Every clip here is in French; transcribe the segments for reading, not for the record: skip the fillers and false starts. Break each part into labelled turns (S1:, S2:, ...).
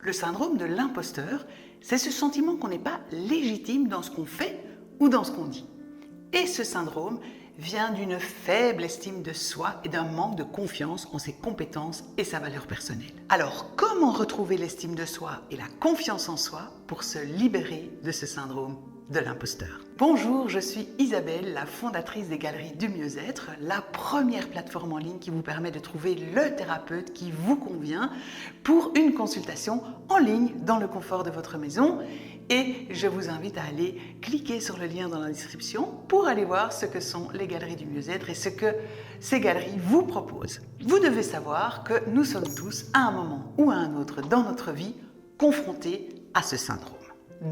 S1: Le syndrome de l'imposteur, c'est ce sentiment qu'on n'est pas légitime dans ce qu'on fait ou dans ce qu'on dit. Et ce syndrome vient d'une faible estime de soi et d'un manque de confiance en ses compétences et sa valeur personnelle. Alors, comment retrouver l'estime de soi et la confiance en soi pour se libérer de ce syndrome de l'imposteur? Bonjour, je suis Isabelle, la fondatrice des Galeries du Mieux-être, la première plateforme en ligne qui vous permet de trouver le thérapeute qui vous convient pour une consultation en ligne dans le confort de votre maison. Et je vous invite à aller cliquer sur le lien dans la description pour aller voir ce que sont les Galeries du Mieux-être et ce que ces galeries vous proposent. Vous devez savoir que nous sommes tous, à un moment ou à un autre dans notre vie, confrontés à ce syndrome.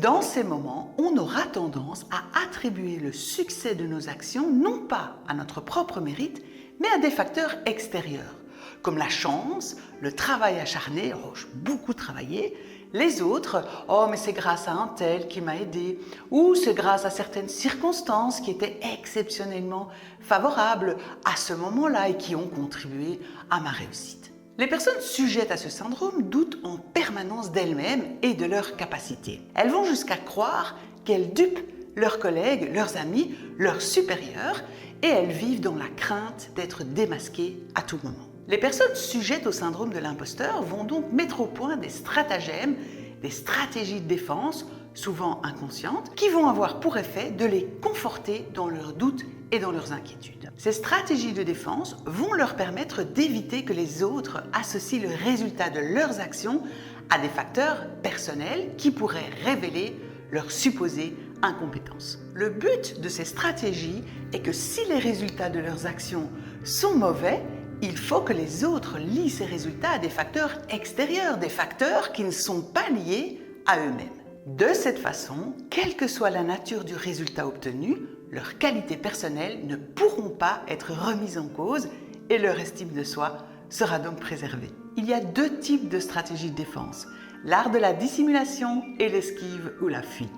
S1: Dans ces moments, on aura tendance à attribuer le succès de nos actions non pas à notre propre mérite, mais à des facteurs extérieurs, comme la chance, le travail acharné, j'ai beaucoup travaillé, les autres, mais c'est grâce à un tel qui m'a aidé, ou c'est grâce à certaines circonstances qui étaient exceptionnellement favorables à ce moment-là et qui ont contribué à ma réussite. Les personnes sujettes à ce syndrome doutent en permanence d'elles-mêmes et de leurs capacités. Elles vont jusqu'à croire qu'elles dupent leurs collègues, leurs amis, leurs supérieurs, et elles vivent dans la crainte d'être démasquées à tout moment. Les personnes sujettes au syndrome de l'imposteur vont donc mettre au point des stratagèmes, des stratégies de défense, souvent inconscientes, qui vont avoir pour effet de les conforter dans leurs doutes et dans leurs inquiétudes. Ces stratégies de défense vont leur permettre d'éviter que les autres associent le résultat de leurs actions à des facteurs personnels qui pourraient révéler leur supposée incompétence. Le but de ces stratégies est que si les résultats de leurs actions sont mauvais, il faut que les autres lient ces résultats à des facteurs extérieurs, des facteurs qui ne sont pas liés à eux-mêmes. De cette façon, quelle que soit la nature du résultat obtenu, leurs qualités personnelles ne pourront pas être remises en cause et leur estime de soi sera donc préservée. Il y a deux types de stratégies de défense, l'art de la dissimulation et l'esquive ou la fuite.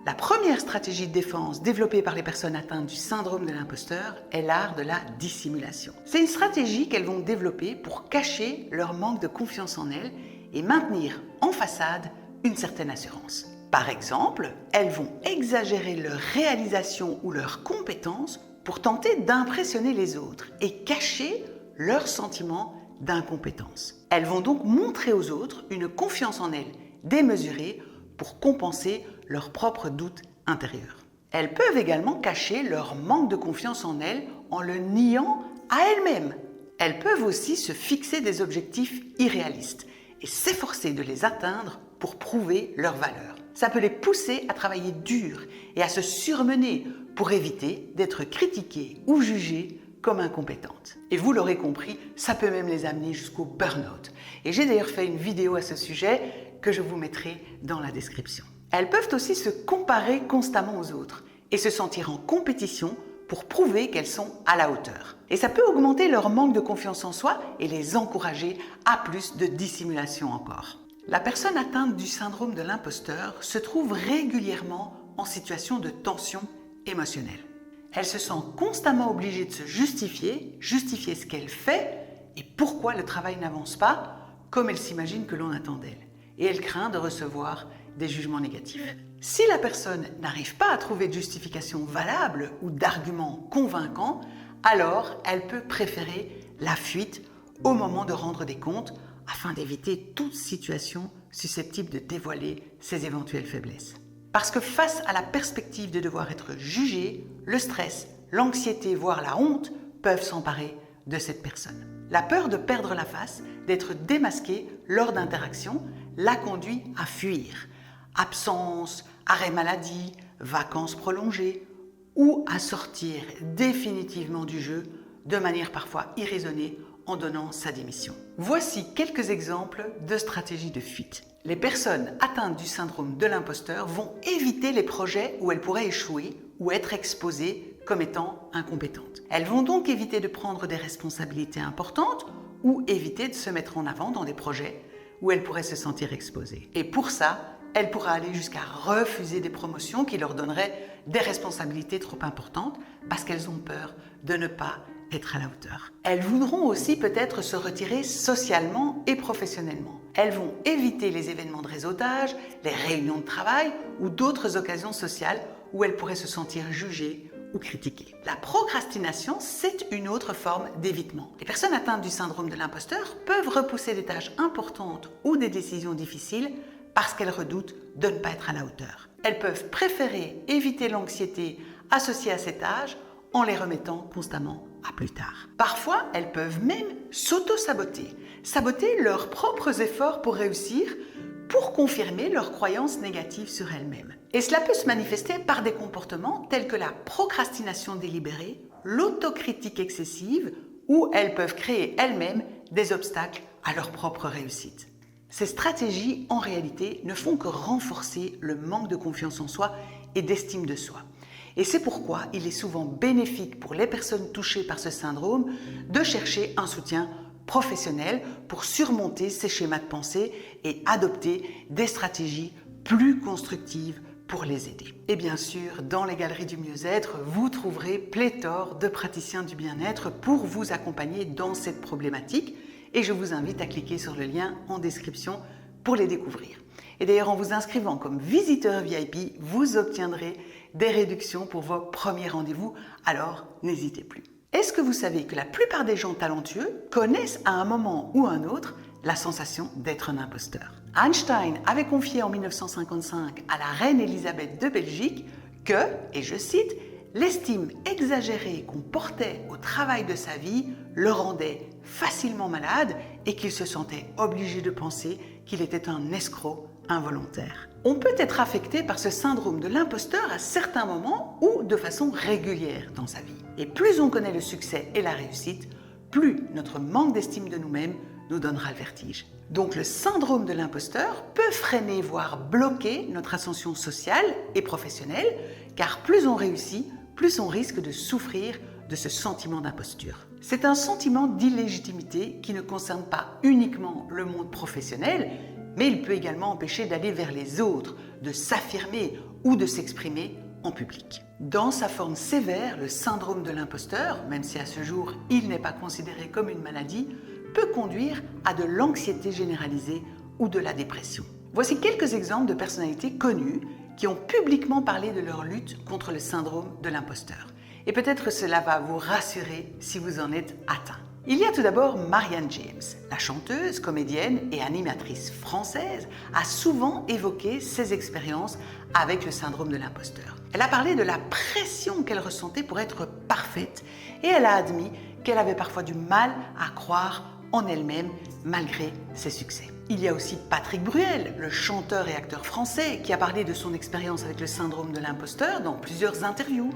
S1: La première stratégie de défense développée par les personnes atteintes du syndrome de l'imposteur est l'art de la dissimulation. C'est une stratégie qu'elles vont développer pour cacher leur manque de confiance en elles et maintenir en façade une certaine assurance. Par exemple, elles vont exagérer leur réalisation ou leurs compétences pour tenter d'impressionner les autres et cacher leur sentiment d'incompétence. Elles vont donc montrer aux autres une confiance en elles démesurée pour compenser leurs propres doutes intérieurs. Elles peuvent également cacher leur manque de confiance en elles en le niant à elles-mêmes. Elles peuvent aussi se fixer des objectifs irréalistes et s'efforcer de les atteindre pour prouver leur valeur. Ça peut les pousser à travailler dur et à se surmener pour éviter d'être critiquées ou jugées comme incompétentes. Et vous l'aurez compris, ça peut même les amener jusqu'au burn-out. Et j'ai d'ailleurs fait une vidéo à ce sujet que je vous mettrai dans la description. Elles peuvent aussi se comparer constamment aux autres et se sentir en compétition pour prouver qu'elles sont à la hauteur. Et ça peut augmenter leur manque de confiance en soi et les encourager à plus de dissimulation encore. La personne atteinte du syndrome de l'imposteur se trouve régulièrement en situation de tension émotionnelle. Elle se sent constamment obligée de se justifier ce qu'elle fait et pourquoi le travail n'avance pas comme elle s'imagine que l'on attend d'elle. Et elle craint de recevoir des jugements négatifs. Si la personne n'arrive pas à trouver de justification valable ou d'arguments convaincants, alors elle peut préférer la fuite au moment de rendre des comptes afin d'éviter toute situation susceptible de dévoiler ses éventuelles faiblesses. Parce que face à la perspective de devoir être jugé, le stress, l'anxiété, voire la honte peuvent s'emparer de cette personne. La peur de perdre la face, d'être démasqué lors d'interactions, la conduit à fuir. Absence, arrêt maladie, vacances prolongées ou à sortir définitivement du jeu de manière parfois irraisonnée en donnant sa démission. Voici quelques exemples de stratégies de fuite. Les personnes atteintes du syndrome de l'imposteur vont éviter les projets où elles pourraient échouer ou être exposées comme étant incompétentes. Elles vont donc éviter de prendre des responsabilités importantes ou éviter de se mettre en avant dans des projets où elles pourraient se sentir exposées. Et pour ça, elles pourraient aller jusqu'à refuser des promotions qui leur donneraient des responsabilités trop importantes parce qu'elles ont peur de ne pas être à la hauteur. Elles voudront aussi peut-être se retirer socialement et professionnellement. Elles vont éviter les événements de réseautage, les réunions de travail ou d'autres occasions sociales où elles pourraient se sentir jugées ou critiquées. La procrastination, c'est une autre forme d'évitement. Les personnes atteintes du syndrome de l'imposteur peuvent repousser des tâches importantes ou des décisions difficiles parce qu'elles redoutent de ne pas être à la hauteur. Elles peuvent préférer éviter l'anxiété associée à ces tâches en les remettant constamment à plus tard. Parfois, elles peuvent même s'auto-saboter, saboter leurs propres efforts pour réussir, pour confirmer leurs croyances négatives sur elles-mêmes. Et cela peut se manifester par des comportements tels que la procrastination délibérée, l'autocritique excessive, ou elles peuvent créer elles-mêmes des obstacles à leur propre réussite. Ces stratégies, en réalité, ne font que renforcer le manque de confiance en soi et d'estime de soi. Et c'est pourquoi il est souvent bénéfique pour les personnes touchées par ce syndrome de chercher un soutien professionnel pour surmonter ces schémas de pensée et adopter des stratégies plus constructives pour les aider. Et bien sûr, dans les galeries du mieux-être, vous trouverez pléthore de praticiens du bien-être pour vous accompagner dans cette problématique. Et je vous invite à cliquer sur le lien en description pour les découvrir. Et d'ailleurs, en vous inscrivant comme visiteur VIP, vous obtiendrez des réductions pour vos premiers rendez-vous, alors n'hésitez plus. Est-ce que vous savez que la plupart des gens talentueux connaissent à un moment ou un autre la sensation d'être un imposteur? Einstein avait confié en 1955 à la reine Élisabeth de Belgique que, et je cite, l'estime exagérée qu'on portait au travail de sa vie le rendait facilement malade et qu'il se sentait obligé de penser qu'il était un escroc involontaire. On peut être affecté par ce syndrome de l'imposteur à certains moments ou de façon régulière dans sa vie. Et plus on connaît le succès et la réussite, plus notre manque d'estime de nous-mêmes nous donnera le vertige. Donc le syndrome de l'imposteur peut freiner, voire bloquer notre ascension sociale et professionnelle, car plus on réussit, plus on risque de souffrir de ce sentiment d'imposture. C'est un sentiment d'illégitimité qui ne concerne pas uniquement le monde professionnel, mais il peut également empêcher d'aller vers les autres, de s'affirmer ou de s'exprimer en public. Dans sa forme sévère, le syndrome de l'imposteur, même si à ce jour il n'est pas considéré comme une maladie, peut conduire à de l'anxiété généralisée ou de la dépression. Voici quelques exemples de personnalités connues qui ont publiquement parlé de leur lutte contre le syndrome de l'imposteur. Et peut-être cela va vous rassurer si vous en êtes atteint. Il y a tout d'abord Marianne James. La chanteuse, comédienne et animatrice française a souvent évoqué ses expériences avec le syndrome de l'imposteur. Elle a parlé de la pression qu'elle ressentait pour être parfaite et elle a admis qu'elle avait parfois du mal à croire en elle-même malgré ses succès. Il y a aussi Patrick Bruel, le chanteur et acteur français, qui a parlé de son expérience avec le syndrome de l'imposteur dans plusieurs interviews.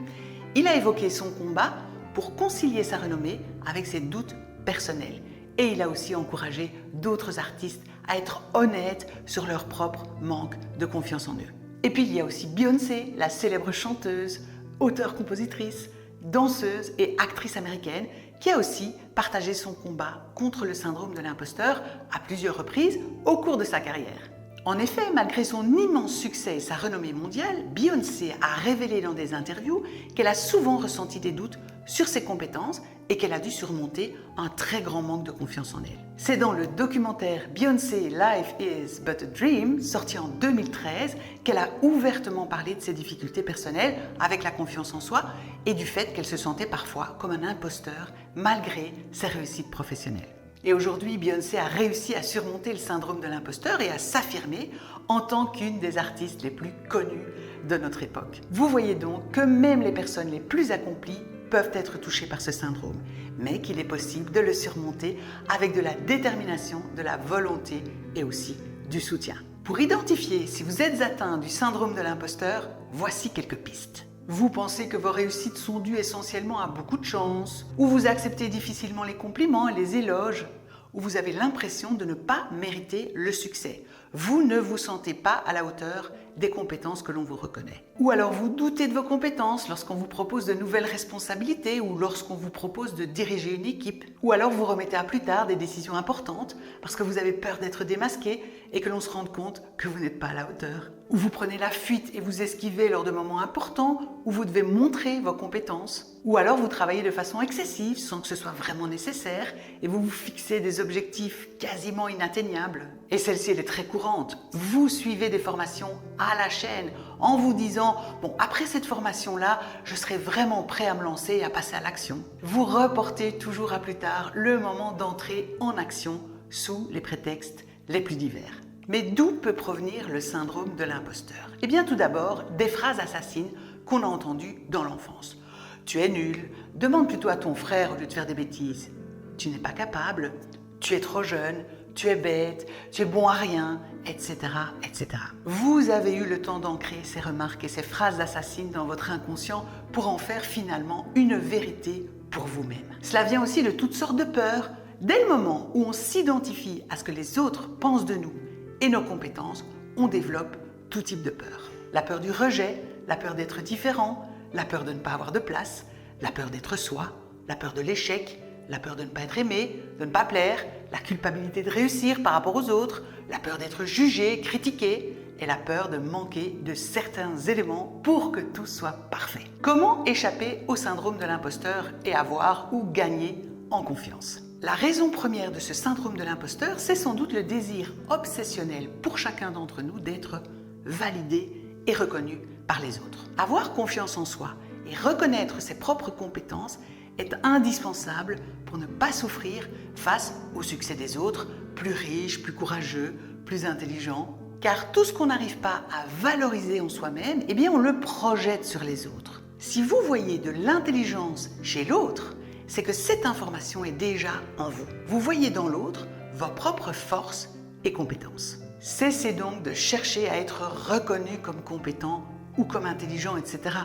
S1: Il a évoqué son combat pour concilier sa renommée avec ses doutes personnels. Et il a aussi encouragé d'autres artistes à être honnêtes sur leur propre manque de confiance en eux. Et puis il y a aussi Beyoncé, la célèbre chanteuse, auteure-compositrice, danseuse et actrice américaine, qui a aussi partagé son combat contre le syndrome de l'imposteur à plusieurs reprises au cours de sa carrière. En effet, malgré son immense succès et sa renommée mondiale, Beyoncé a révélé dans des interviews qu'elle a souvent ressenti des doutes sur ses compétences et qu'elle a dû surmonter un très grand manque de confiance en elle. C'est dans le documentaire Beyoncé Life is but a Dream, sorti en 2013, qu'elle a ouvertement parlé de ses difficultés personnelles avec la confiance en soi et du fait qu'elle se sentait parfois comme un imposteur malgré ses réussites professionnelles. Et aujourd'hui, Beyoncé a réussi à surmonter le syndrome de l'imposteur et à s'affirmer en tant qu'une des artistes les plus connues de notre époque. Vous voyez donc que même les personnes les plus accomplies peuvent être touchées par ce syndrome, mais qu'il est possible de le surmonter avec de la détermination, de la volonté et aussi du soutien. Pour identifier si vous êtes atteint du syndrome de l'imposteur, voici quelques pistes. Vous pensez que vos réussites sont dues essentiellement à beaucoup de chance, ou vous acceptez difficilement les compliments et les éloges, ou vous avez l'impression de ne pas mériter le succès. vous ne vous sentez pas à la hauteur des compétences que l'on vous reconnaît. Ou alors vous doutez de vos compétences lorsqu'on vous propose de nouvelles responsabilités ou lorsqu'on vous propose de diriger une équipe. Ou alors vous remettez à plus tard des décisions importantes parce que vous avez peur d'être démasqué et que l'on se rende compte que vous n'êtes pas à la hauteur. Ou vous prenez la fuite et vous esquivez lors de moments importants où vous devez montrer vos compétences. Ou alors vous travaillez de façon excessive sans que ce soit vraiment nécessaire et vous vous fixez des objectifs quasiment inatteignables. Et celle-ci, elle est très courante. Vous suivez des formations à la chaîne en vous disant « Bon, après cette formation-là, je serai vraiment prêt à me lancer et à passer à l'action. » Vous reportez toujours à plus tard le moment d'entrer en action sous les prétextes les plus divers. Mais d'où peut provenir le syndrome de l'imposteur? Eh bien, tout d'abord, des phrases assassines qu'on a entendues dans l'enfance. « Tu es nul, demande plutôt à ton frère au lieu de faire des bêtises. Tu n'es pas capable, tu es trop jeune, tu es bête, tu es bon à rien, etc., etc. » Vous avez eu le temps d'ancrer ces remarques et ces phrases assassines dans votre inconscient pour en faire finalement une vérité pour vous-même. Cela vient aussi de toutes sortes de peurs. Dès le moment où on s'identifie à ce que les autres pensent de nous et nos compétences, on développe tout type de peur. La peur du rejet, la peur d'être différent, la peur de ne pas avoir de place, la peur d'être soi, la peur de l'échec, la peur de ne pas être aimé, de ne pas plaire, la culpabilité de réussir par rapport aux autres, la peur d'être jugé, critiqué et la peur de manquer de certains éléments pour que tout soit parfait. Comment échapper au syndrome de l'imposteur et avoir ou gagner en confiance? La raison première de ce syndrome de l'imposteur, c'est sans doute le désir obsessionnel pour chacun d'entre nous d'être validé et reconnu par les autres. Avoir confiance en soi et reconnaître ses propres compétences est indispensable pour ne pas souffrir face au succès des autres, plus riches, plus courageux, plus intelligents. Car tout ce qu'on n'arrive pas à valoriser en soi-même, eh bien on le projette sur les autres. Si vous voyez de l'intelligence chez l'autre, c'est que cette information est déjà en vous. Vous voyez dans l'autre vos propres forces et compétences. Cessez donc de chercher à être reconnu comme compétent ou comme intelligent, etc.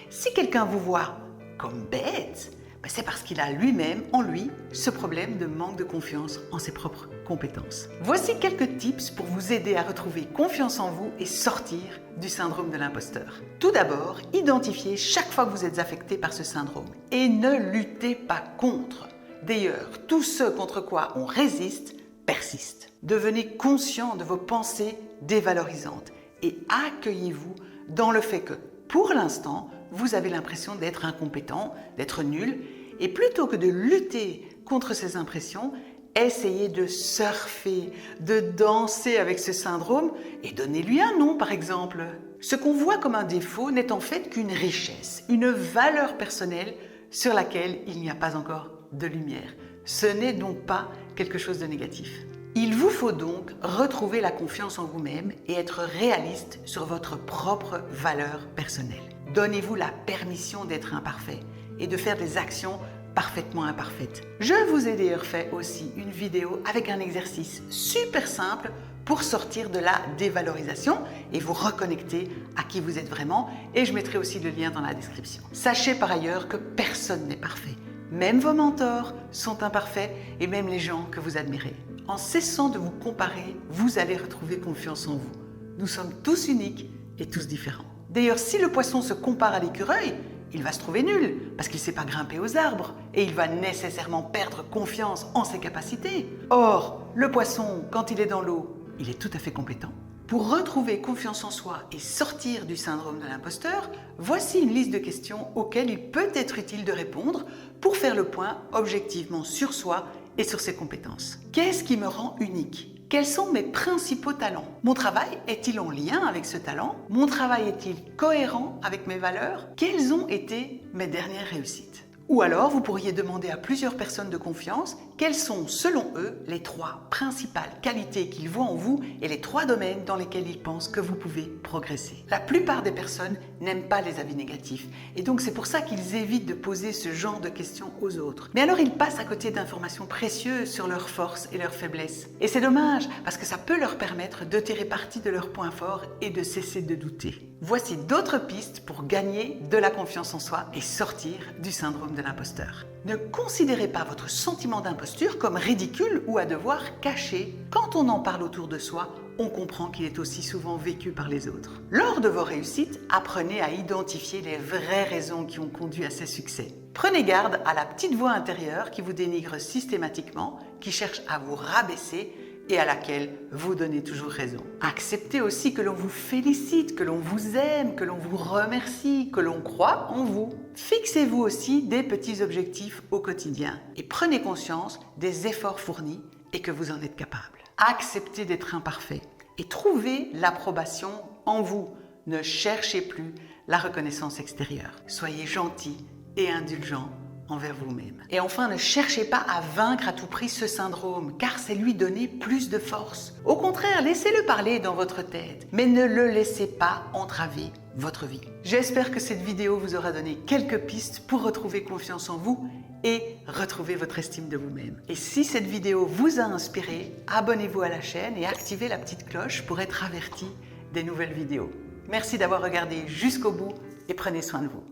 S1: Si quelqu'un vous voit comme bête, c'est parce qu'il a lui-même, en lui, ce problème de manque de confiance en ses propres compétences. Voici quelques tips pour vous aider à retrouver confiance en vous et sortir du syndrome de l'imposteur. Tout d'abord, identifiez chaque fois que vous êtes affecté par ce syndrome et ne luttez pas contre. D'ailleurs, tout ce contre quoi on résiste persiste. Devenez conscient de vos pensées dévalorisantes et accueillez-vous dans le fait que, pour l'instant, vous avez l'impression d'être incompétent, d'être nul, et plutôt que de lutter contre ces impressions, essayez de surfer, de danser avec ce syndrome et donnez-lui un nom par exemple. Ce qu'on voit comme un défaut n'est en fait qu'une richesse, une valeur personnelle sur laquelle il n'y a pas encore de lumière. Ce n'est donc pas quelque chose de négatif. Il vous faut donc retrouver la confiance en vous-même et être réaliste sur votre propre valeur personnelle. Donnez-vous la permission d'être imparfait et de faire des actions parfaitement imparfaites. Je vous ai d'ailleurs fait aussi une vidéo avec un exercice super simple pour sortir de la dévalorisation et vous reconnecter à qui vous êtes vraiment, et je mettrai aussi le lien dans la description. Sachez par ailleurs que personne n'est parfait. Même vos mentors sont imparfaits et même les gens que vous admirez. En cessant de vous comparer, vous allez retrouver confiance en vous. Nous sommes tous uniques et tous différents. D'ailleurs, si le poisson se compare à l'écureuil, il va se trouver nul parce qu'il ne sait pas grimper aux arbres et il va nécessairement perdre confiance en ses capacités. Or, le poisson, quand il est dans l'eau, il est tout à fait compétent. Pour retrouver confiance en soi et sortir du syndrome de l'imposteur, voici une liste de questions auxquelles il peut être utile de répondre pour faire le point objectivement sur soi et sur ses compétences. Qu'est-ce qui me rend unique ? Quels sont mes principaux talents? Mon travail est-il en lien avec ce talent? Mon travail est-il cohérent avec mes valeurs? Quelles ont été mes dernières réussites? Ou alors, vous pourriez demander à plusieurs personnes de confiance quelles sont, selon eux, les 3 principales qualités qu'ils voient en vous et les 3 domaines dans lesquels ils pensent que vous pouvez progresser. La plupart des personnes n'aiment pas les avis négatifs et donc c'est pour ça qu'ils évitent de poser ce genre de questions aux autres. Mais alors ils passent à côté d'informations précieuses sur leurs forces et leurs faiblesses. Et c'est dommage parce que ça peut leur permettre de tirer parti de leurs points forts et de cesser de douter. Voici d'autres pistes pour gagner de la confiance en soi et sortir du syndrome de l'imposteur. Ne considérez pas votre sentiment d'imposture comme ridicule ou à devoir cacher. Quand on en parle autour de soi, on comprend qu'il est aussi souvent vécu par les autres. Lors de vos réussites, apprenez à identifier les vraies raisons qui ont conduit à ces succès. Prenez garde à la petite voix intérieure qui vous dénigre systématiquement, qui cherche à vous rabaisser et à laquelle vous donnez toujours raison. Acceptez aussi que l'on vous félicite, que l'on vous aime, que l'on vous remercie, que l'on croit en vous. Fixez-vous aussi des petits objectifs au quotidien et prenez conscience des efforts fournis et que vous en êtes capable. Acceptez d'être imparfait et trouvez l'approbation en vous. Ne cherchez plus la reconnaissance extérieure. Soyez gentil et indulgent envers vous-même. Et enfin, ne cherchez pas à vaincre à tout prix ce syndrome, car c'est lui donner plus de force. Au contraire, laissez-le parler dans votre tête, mais ne le laissez pas entraver votre vie. J'espère que cette vidéo vous aura donné quelques pistes pour retrouver confiance en vous et retrouver votre estime de vous-même. Et si cette vidéo vous a inspiré, abonnez-vous à la chaîne et activez la petite cloche pour être averti des nouvelles vidéos. Merci d'avoir regardé jusqu'au bout et prenez soin de vous.